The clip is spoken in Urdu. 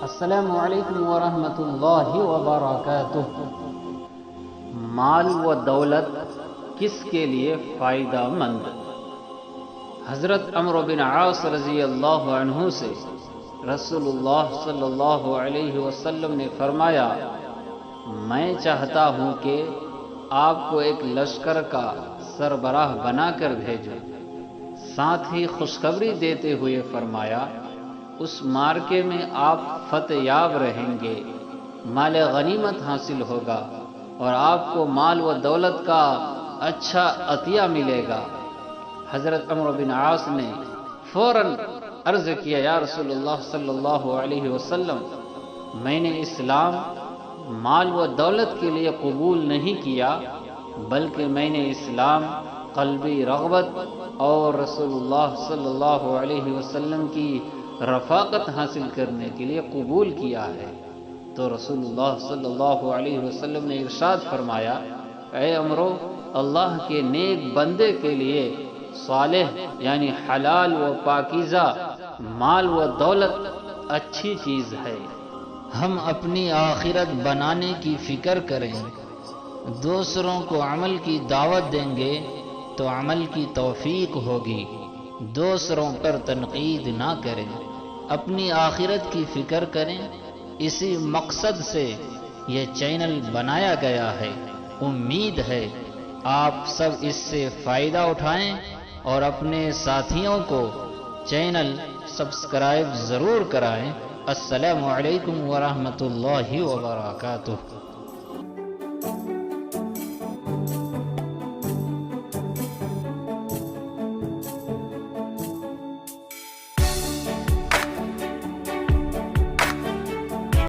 السلام علیکم ورحمۃ اللہ وبرکاتہ۔ مال و دولت کس کے لیے فائدہ مند؟ حضرت عمرو بن عاص رضی اللہ عنہ سے رسول اللہ صلی اللہ علیہ وسلم نے فرمایا، میں چاہتا ہوں کہ آپ کو ایک لشکر کا سربراہ بنا کر بھیجوں، ساتھ ہی خوشخبری دیتے ہوئے فرمایا، اس مارکے میں آپ فتح یاب رہیں گے، مال غنیمت حاصل ہوگا اور آپ کو مال و دولت کا اچھا عطیہ ملے گا۔ حضرت عمرو بن عاص نے فوراً عرض کیا، یا رسول اللہ صلی اللہ علیہ وسلم، میں نے اسلام مال و دولت کے لیے قبول نہیں کیا، بلکہ میں نے اسلام قلبی رغبت اور رسول اللہ صلی اللہ علیہ وسلم کی رفاقت حاصل کرنے کے لیے قبول کیا ہے۔ تو رسول اللہ صلی اللہ علیہ وسلم نے ارشاد فرمایا، اے عمرو، اللہ کے نیک بندے کے لیے صالح یعنی حلال و پاکیزہ مال و دولت اچھی چیز ہے۔ ہم اپنی آخرت بنانے کی فکر کریں، دوسروں کو عمل کی دعوت دیں گے تو عمل کی توفیق ہوگی، دوسروں پر تنقید نہ کریں، اپنی آخرت کی فکر کریں۔ اسی مقصد سے یہ چینل بنایا گیا ہے۔ امید ہے آپ سب اس سے فائدہ اٹھائیں اور اپنے ساتھیوں کو چینل سبسکرائب ضرور کرائیں۔ السلام علیکم ورحمۃ اللہ وبرکاتہ۔